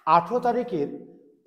18 তারিখের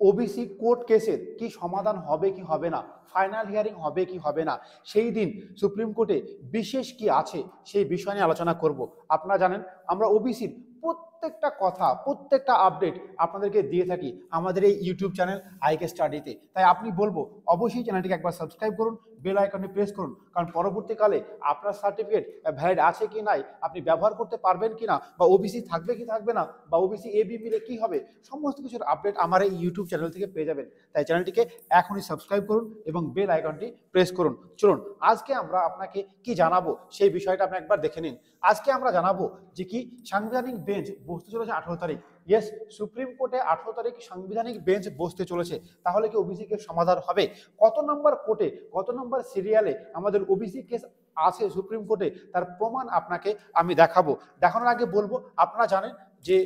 OBC court কেসের কি সমাধান হবে কি হবে না, ফাইনাল হিয়ারিং হবে কি হবে না, সেই দিন সুপ্রিম কোর্টে বিশেষ কি আছে সেই বিষয় নিয়ে আলোচনা করব। আপনারা জানেন আমরা ওবিসির প্রত্যেকটা কথা, প্রত্যেকটা আপডেট আপনাদেরকে দিয়ে থাকি আমাদের এই ইউটিউব চ্যানেল আইকে স্টাডিতে। তাই আপনি বলবো অবশ্যই চ্যানেলটিকে একবার সাবস্ক্রাইব করুন, বেল আইকনে প্রেস করুন, কারণ পরবর্তীকালে আপনার সার্টিফিকেট ভ্যালিড আছে কি নাই, আপনি ব্যবহার করতে পারবেন কি না, বা ওবিসি থাকবে কি থাকবে না, বা ওবিসি এবি মিলে কি হবে, সমস্ত কিছুর আপডেট আমার এই ইউটিউব চ্যানেল থেকে পেয়ে যাবেন। তাই চ্যানেলটিকে এখনই সাবস্ক্রাইব করুন এবং বেল আইকনটি প্রেস করুন। চলুন আজকে আমরা আপনাকে কি জানাবো সেই বিষয়টা আপনি একবার দেখে নিন। আজকে আমরা জানাবো যে কি সাংবিধানিক বেঞ্চ বসতে চলেছে 18 তারিখ। ইয়েস, সুপ্রিম কোর্টে 18 তারিখ সাংবিধানিক বেঞ্চ বসতে চলেছে। তাহলে কি ওবিসি কেস সমাধান হবে? কত নম্বর কোর্টে, কত নম্বর সিরিয়ালে আমাদের ওবিসি কেস আছে সুপ্রিম কোর্টে, তার প্রমাণ আপনাকে আমি দেখাবো। দেখানোর আগে বলবো, আপনারা জানেন যে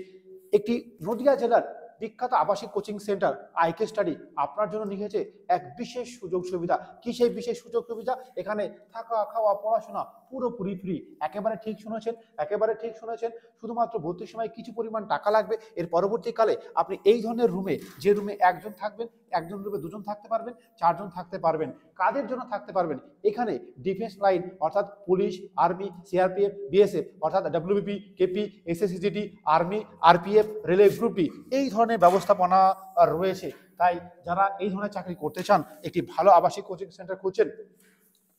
একটি নদিয়া জেলার বিখ্যাত আবাসিক কোচিং সেন্টার আইকে স্টাডি আপনার জন্য নিয়েছে এক বিশেষ সুযোগ সুবিধা। কি সেই বিশেষ সুযোগ সুবিধা? এখানে থাকা, খাওয়া, পড়াশোনা পুরোপুরি ফ্রি। একেবারে ঠিক শুনেছেন, একেবারে ঠিক শুনেছেন। শুধুমাত্র ভর্তির সময় কিছু পরিমাণ টাকা লাগবে। এর পরবর্তীকালে আপনি এই ধরনের রুমে, যে রুমে একজন থাকবেন, একজন রুমে দুজন থাকতে পারবেন, চারজন থাকতে পারবেন। কাদের জন্য থাকতে পারবেন? এখানে ডিফেন্স লাইন অর্থাৎ পুলিশ, আর্মি, সিআরপিএফ, বিএসএফ অর্থাৎ WBP, KP, SSC GD, army, RPF, railway group D, এই ধরনের ব্যবস্থাপনা রয়েছে। তাই যারা এই ধরনের চাকরি করতে চান, একটি ভালো আবাসিক কোচিং সেন্টার খুঁজছেন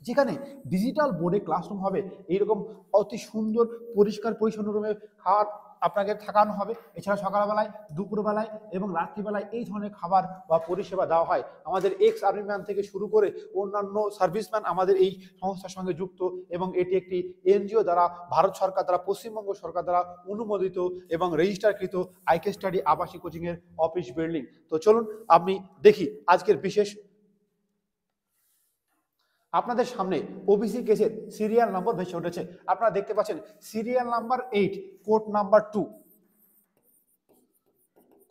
যেখানে ডিজিটাল বোর্ডে ক্লাসরুম হবে, এইরকম অতি সুন্দর পরিষ্কার পরিচ্ছন্ন রুমে খাওয়ার আপনাকে থাকানো হবে। এছাড়া সকালবেলায়, দুপুরবেলায় এবং রাত্রিবেলায় এই ধরনের খাবার বা পরিষেবা দেওয়া হয়। আমাদের এক্স আর্মিম্যান থেকে শুরু করে অন্যান্য সার্ভিসম্যান আমাদের এই সংস্থার সঙ্গে যুক্ত, এবং এটি একটি এনজিও দ্বারা, ভারত সরকার দ্বারা, পশ্চিমবঙ্গ সরকার দ্বারা অনুমোদিত এবং রেজিস্টারকৃত আইকে স্টাডি আবাসিক কোচিংয়ের অফিস বিল্ডিং। তো চলুন আমি দেখি আজকের বিশেষ। আপনাদের সামনে ওবিসি কেসের সিরিয়াল নম্বর ভেসে উঠেছে। আপনারা দেখতে পাচ্ছেন serial number 8, court number 2,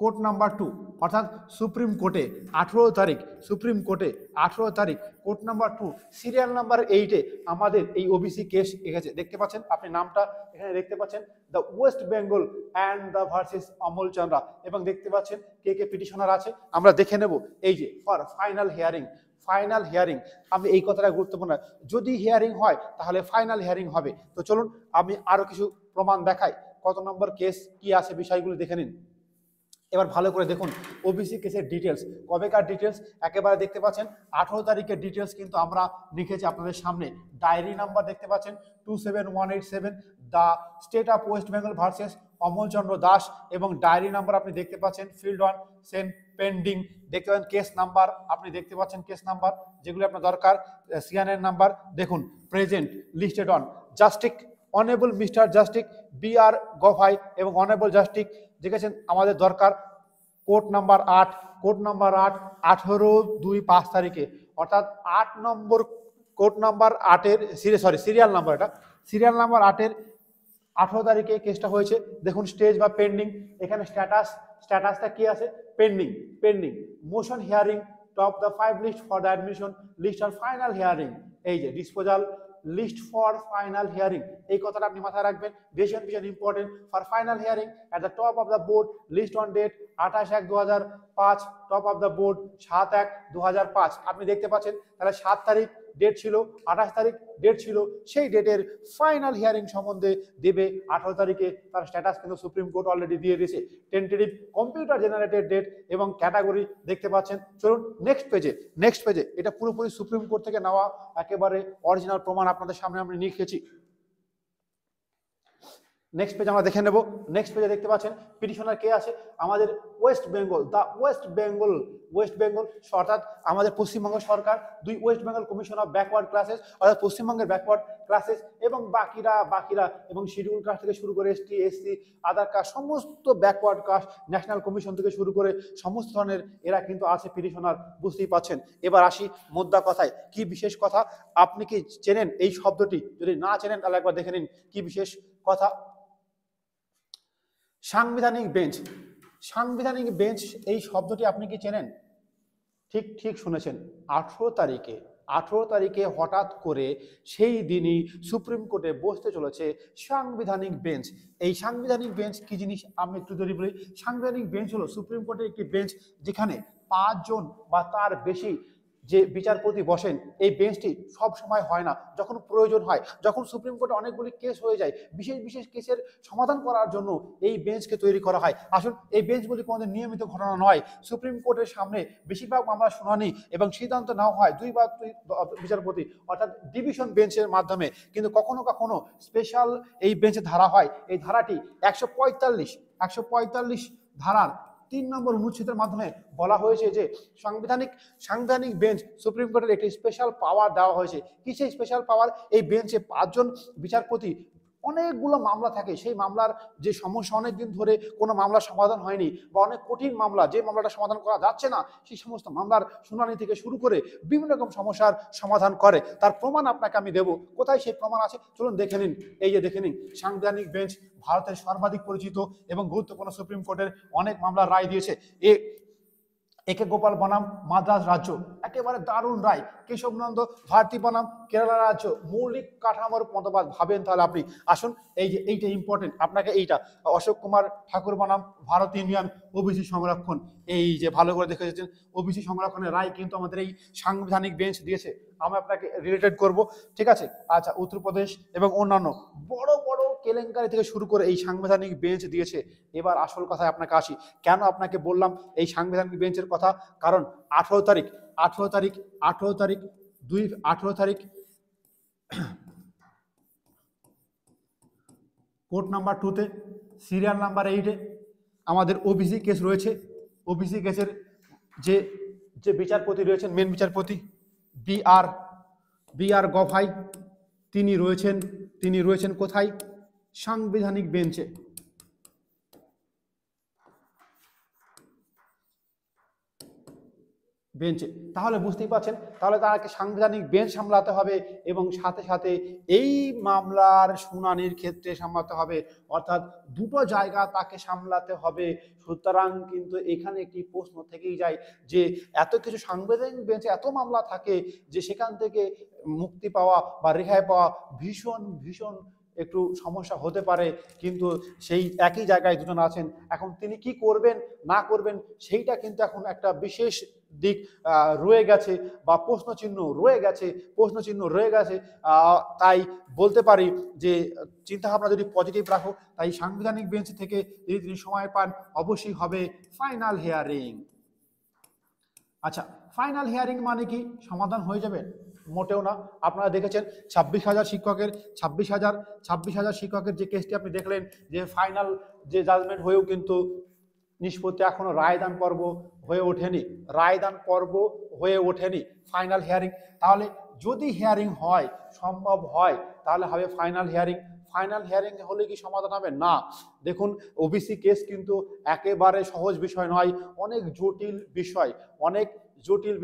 court number 2 অর্থাৎ সুপ্রিম কোর্টে 18 তারিখ, সুপ্রিম কোর্টে 18 তারিখ, কোর্ট নাম্বার 2 সিরিয়াল নাম্বার 8-এ আমাদের এই ওবিসি কেস এসেছে। দেখতে পাচ্ছেন, আপনি নামটা এখানে দেখতে পাচ্ছেন, the West Bengal and the versus Amal Chandra, এবং দেখতে পাচ্ছেন কে কে পিটিশনার আছে। আমরা দেখে নেব এই যে for final hearing. Final hearing, আমি এই কথাটা গুরুত্বপূর্ণ, যদি হিয়ারিং হয় তাহলে ফাইনাল হিয়ারিং হবে। তো চলুন আমি আরো কিছু প্রমাণ দেখাই, কত নম্বর কেস কি আছে বিষয়গুলো দেখে নিন। এবার ভালো করে দেখুন ওবিসি কেসের ডিটেলস, কবেকার ডিটেলস একেবারে দেখতে পাচ্ছেন। 18 তারিখের ডিটেলস কিন্তু আমরা লিখেছি আপনাদের সামনে। ডায়েরি নাম্বার দেখতে পাচ্ছেন 27187, the state of West Bengal versus Amalchandra Das, এবং ডায়েরি নাম্বার আপনি দেখতে পাচ্ছেন ফিল্ড অন সেন পেন্ডিং, দেখতে পাচ্ছেন কেস নাম্বার, আপনি দেখতে পাচ্ছেন কেস নাম্বার যেগুলো আপনার দরকার, সিএনএন নাম্বার দেখুন, present listed on justice honourable Mr justice B R Gavai এবং অনেবল জাস্টিক দেখেছেন আমাদের দরকার। কোর্ট নাম্বার 8, কোর্ট নাম্বার 8 18/2/5 তারিখে, অর্থাৎ 8 নম্বর কোর্ট নাম্বার 8-এর সিরিয়াল নাম্বার, এটা সিরিয়াল নাম্বার 8-এর 18 তারিখে কেসটা হয়েছে। দেখুন স্টেজ বা পেন্ডিং, এখানে স্ট্যাটাসটা কি আছে? Pending, pending motion hearing top the 5 list for the admission list আর ফাইনাল হিয়ারিং। এই যে disposal list for final hearing, এই কথাটা আপনি মাথায় রাখবেন, ভীষণ ভীষণ important. For final hearing at the top of the board list on date 28/1/2005, top of the board 7/1/2005। আপনি দেখতে পাচ্ছেন তাহলে 7 তারিখ ডেট ছিল, 28 তারিখ ডেট ছিল, সেই ডেটের ফাইনাল হিয়ারিং সম্বন্ধে দেবে 18 তারিখে। তার স্ট্যাটাস কিন্তু সুপ্রিম কোর্ট অলরেডি দিয়ে দিয়েছে, টেন্টেটিভ কম্পিউটার জেনারেটেড ডেট এবং ক্যাটাগরি দেখতে পাচ্ছেন। চলুন নেক্সট পেজে, নেক্সট পেজে এটা পুরোপুরি সুপ্রিম কোর্ট থেকে নেওয়া একেবারে অরিজিনাল প্রমাণ আপনাদের সামনে আমি লিখেছি। নেক্সট পেজ আমরা দেখে নেব। নেক্সট পেজে দেখতে পাচ্ছেন পিটিশনার কে আছে, আমাদের West Bengal, the West Bengal, West Bengal অর্থাৎ আমাদের পশ্চিমবঙ্গ সরকার, দুই West Bengal commission of backward classes অর্থাৎ পশ্চিমবঙ্গের ব্যাকওয়ার্ড ক্লাসেস, এবং বাকিরা এবং শিডিউল কাস্ট থেকে শুরু করে এসটি, এসসি, আদার কাস্ট, সমস্ত ব্যাকওয়ার্ড কাস্ট, ন্যাশনাল কমিশন থেকে শুরু করে সমস্ত ধরনের এরা কিন্তু আছে পিটিশনার, বুঝতেই পাচ্ছেন। এবার আসি মোদ্দা কথায়, কি বিশেষ কথা, আপনি কি চেনেন এই শব্দটি? যদি না চেনেন তাহলে একবার দেখে নিন কি বিশেষ কথা। সাংবিধানিক বেঞ্চ, সাংবিধানিক বেঞ্চ এই শব্দটি আপনি কি চেনেন? ঠিক ঠিক শুনেছেন, 18 তারিখে 18 তারিখে হঠাৎ করে সেই দিনই সুপ্রিম কোর্টে বসতে চলেছে সাংবিধানিক বেঞ্চ। এই সাংবিধানিক বেঞ্চ কি জিনিস আমি একটু যদি বলি, সাংবিধানিক বেঞ্চ হলো সুপ্রিম কোর্টের একটি বেঞ্চ যেখানে 5 জন বা তার বেশি যে বিচারপতি বসেন। এই বেঞ্চটি সব সময় হয় না, যখন প্রয়োজন হয়, যখন সুপ্রিম কোর্টে অনেকগুলি কেস হয়ে যায়, বিশেষ বিশেষ কেসের সমাধান করার জন্য এই বেঞ্চকে তৈরি করা হয়। আসুন, এই বেঞ্চগুলি কোনোদিন নিয়মিত ঘটনা নয়। সুপ্রিম কোর্টের সামনে বেশিরভাগ মামলা শুনানি এবং সিদ্ধান্ত নেওয়া হয় 2 বা 2 বিচারপতি অর্থাৎ ডিভিশন বেঞ্চের মাধ্যমে, কিন্তু কখনো কখনো স্পেশাল এই বেঞ্চে ধারা হয়। এই ধারাটি 145 ধারার 3 নম্বর অনুচ্ছেদের মাধ্যমে বলা হয়েছে যে সাংবিধানিক বেঞ্চ সুপ্রিম কোর্টের একটি স্পেশাল পাওয়ার দেওয়া হয়েছে। কি সেই স্পেশাল পাওয়ার? এই বেঞ্চে 5 জন বিচারপতি, অনেকগুলো মামলা থাকে, সেই মামলার যে সমস্যা অনেকদিন ধরে কোনো মামলার সমাধান হয়নি বা অনেক কঠিন মামলা, যে মামলাটা সমাধান করা যাচ্ছে না, সেই সমস্ত মামলার শুনানি থেকে শুরু করে বিভিন্ন রকম সমস্যার সমাধান করে। তার প্রমাণ আপনাকে আমি দেব। কোথায় সেই প্রমাণ আছে চলুন দেখে নিন। এই যে দেখে নিন, সাংবিধানিক বেঞ্চ ভারতের সর্বাধিক পরিচিত এবং গুরুত্বপূর্ণ সুপ্রিম কোর্টের অনেক মামলার রায় দিয়েছে। একে গোপাল বনাম মাদ্রাজ রাজ্য, একেবারে দারুণ রায়। কেশবনন্দ ভারতী বনাম কেরালা রাজ্য, মৌলিক কাঠামোর মতবাদ। ভাবেন তাহলে আপনি। আসুন, এই যে এইটা ইম্পর্টেন্ট আপনাকে, এইটা অশোক কুমার ঠাকুর বনাম ভারত ইউনিয়ন ওবিসি সংরক্ষণ। এই যে ভালো করে দেখে যাচ্ছেন, ওবিসি সংরক্ষণের রায় কিন্তু আমাদের এই সাংবিধানিক বেঞ্চ দিয়েছে। আমি আপনাকে রিলেটেড করব, ঠিক আছে? আচ্ছা, উত্তরপ্রদেশ এবং অন্যান্য বড় বড় কেলেঙ্কারি থেকে শুরু করে এই সাংবিধানিক বেঞ্চ দিয়েছে। এবার আসল কথায় আপনাকে আসি। কেন আপনাকে বললাম এই সাংবিধানিক বেঞ্চের কথা? কারণ 18 তারিখ কোর্ট নাম্বার 2-তে সিরিয়াল নাম্বার 8-এ আমাদের ওবিসি কেস রয়েছে। ওবিসি কেসের যে বিচারপতি রয়েছেন, মেন বিচারপতি বি আর গভাই, তিনি রয়েছেন কোথায়? সাংবিধানিক বেঞ্চে। তাহলে বুঝতেই পারছেন, তাহলে তাকে সাংবিধানিক বেঞ্চ সামলাতে হবে এবং সাথে সাথে এই মামলার শুনানির ক্ষেত্রে সামলাতে হবে, অর্থাৎ দুটো জায়গা তাকে সামলাতে হবে। সুতরাং কিন্তু এখানে একটি প্রশ্ন থেকেই যায় যে এত কিছু সাংবিধানিক বেঞ্চে এত মামলা থাকে যে সেখান থেকে মুক্তি পাওয়া বা রেহাই পাওয়া ভীষণ ভীষণ একটু সমস্যা হতে পারে। কিন্তু সেই একই জায়গায় দুজন আছেন, এখন তিনি কি করবেন না করবেন সেইটা কিন্তু এখন একটা বিশেষ দিক রয়ে গেছে বা প্রশ্নচিহ্ন রয়ে গেছে। তাই বলতে পারি যে চিন্তাভাবনা যদি পজিটিভ রাখো, তাই সাংবিধানিক বেঞ্চ থেকে যদি তিনি সময় পান অবশ্যই হবে ফাইনাল হিয়ারিং। আচ্ছা, ফাইনাল হিয়ারিং মানে কি সমাধান হয়ে যাবে? মোটেও না। আপনারা দেখেছেন 26,000 শিক্ষকের যে কেসটি আপনি দেখলেন, যে ফাইনাল যে জাজমেন্ট হয়েও কিন্তু নিষ্পত্তি এখনো রায়দান পর্ব হয়ে ওঠেনি, ফাইনাল হিয়ারিং। তাহলে যদি হিয়ারিং হয়, সম্ভব হয়, তাহলে হবে ফাইনাল হিয়ারিং। ফাইনাল হিয়ারিং হলে কি সমাধান হবে? না। দেখুন, ওবিসি কেস কিন্তু একেবারে সহজ বিষয় নয়, অনেক জটিল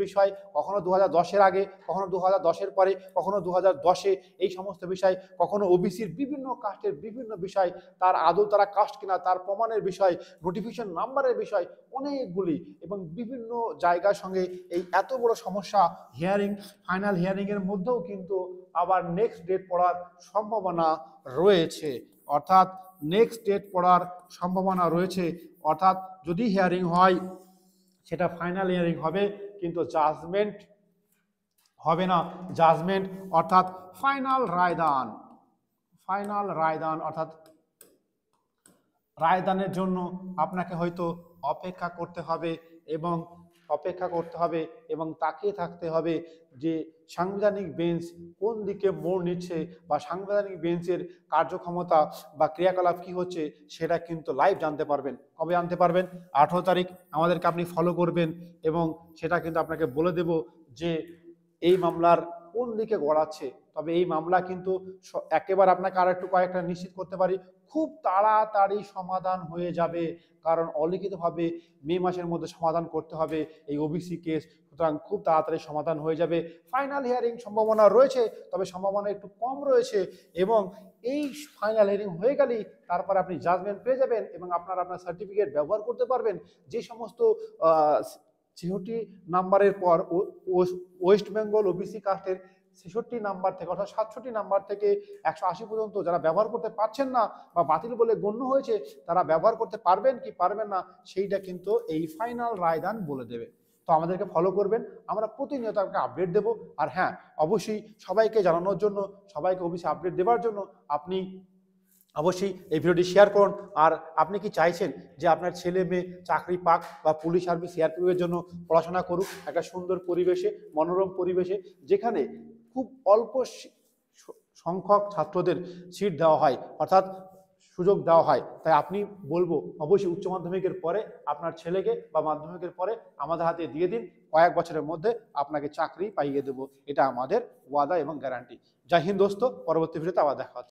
বিষয়। কখনো 2010-এর আগে, কখনো 2010-এর পরে, কখনো 2010-এ এই সমস্ত বিষয়, কখনো ওবিসির বিভিন্ন কাস্টের বিভিন্ন বিষয়, তার আদৌ তারা কাস্ট কিনা তার প্রমাণের বিষয়, নোটিফিকেশন নাম্বারের বিষয়, অনেকগুলি এবং বিভিন্ন জায়গার সঙ্গে এই এত বড় সমস্যা। ফাইনাল হিয়ারিং এর মধ্যেও কিন্তু আবার নেক্সট ডেট পড়ার সম্ভাবনা রয়েছে, অর্থাৎ যদি হিয়ারিং হয় সেটা ফাইনাল হিয়ারিং হবে, কিন্তু জাজমেন্ট হবে না। জাজমেন্ট অর্থাৎ ফাইনাল রায়দান অর্থাৎ রায়দানের জন্য আপনাকে হয়তো অপেক্ষা করতে হবে এবং তাকিয়ে থাকতে হবে যে সাংবিধানিক বেঞ্চ কোন দিকে মোড় নিচ্ছে বা সাংবিধানিক বেঞ্চের কার্যক্ষমতা বা ক্রিয়াকলাপ কি হচ্ছে, সেটা কিন্তু লাইভ জানতে পারবেন। কবে জানতে পারবেন? 18 তারিখ আমাদেরকে আপনি ফলো করবেন এবং সেটা কিন্তু আপনাকে বলে দেব যে এই মামলার কোন দিকে গড়াচ্ছে। তবে এই মামলা কিন্তু একেবারে আপনাকে আর একটু কয়েকটা নিশ্চিত করতে পারি, খুব তাড়াতাড়ি সমাধান হয়ে যাবে, কারণ অলিখিতভাবে মে মাসের মধ্যে সমাধান করতে হবে এই ওবিসি কেস। সুতরাং খুব তাড়াতাড়ি সমাধান হয়ে যাবে। ফাইনাল হিয়ারিং সম্ভাবনা রয়েছে, তবে সম্ভাবনা একটু কম রয়েছে, এবং এই ফাইনাল হিয়ারিং হয়ে গেলেই তারপর আপনি জাজমেন্ট পেয়ে যাবেন এবং আপনার সার্টিফিকেট ব্যবহার করতে পারবেন। যে সমস্ত 66 নাম্বারের পর ওয়েস্ট বেঙ্গল ওবিসি কাস্টের 66 নাম্বার থেকে অর্থাৎ 67 নাম্বার থেকে 180 পর্যন্ত যারা ব্যবহার করতে পারছেন না বা বাতিল বলে গণ্য হয়েছে, তারা ব্যবহার করতে পারবেন কি পারবেন না সেইটা কিন্তু এই ফাইনাল রায়দান বলে দেবে। তো আমাদেরকে ফলো করবেন, আমরা প্রতিনিয়ত আপনাকে আপডেট দেবো। আর হ্যাঁ, অবশ্যই সবাইকে জানানোর জন্য, সবাইকে অবশ্যই আপডেট দেওয়ার জন্য আপনি অবশ্যই এই ভিডিওটি শেয়ার করুন। আর আপনি কি চাইছেন যে আপনার ছেলে মেয়ে চাকরি পাক বা পুলিশ আর্মি সিআরপিএফের জন্য পড়াশোনা করুক একটা সুন্দর পরিবেশে, মনোরম পরিবেশে, যেখানে খুব অল্প সংখ্যক ছাত্রদের সিট দেওয়া হয়, অর্থাৎ সুযোগ দেওয়া হয়। তাই আপনি বলবো অবশ্যই উচ্চ মাধ্যমিকের পরে আপনার ছেলেকে বা মাধ্যমিকের পরে আমাদের হাতে দিয়ে দিন, কয়েক বছরের মধ্যে আপনাকে চাকরি পাইয়ে দেবো, এটা আমাদের ওয়াদা এবং গ্যারান্টি। জয় হিন্দ দোস্ত, পরবর্তী ভিডিওতে আবার দেখা হচ্ছে।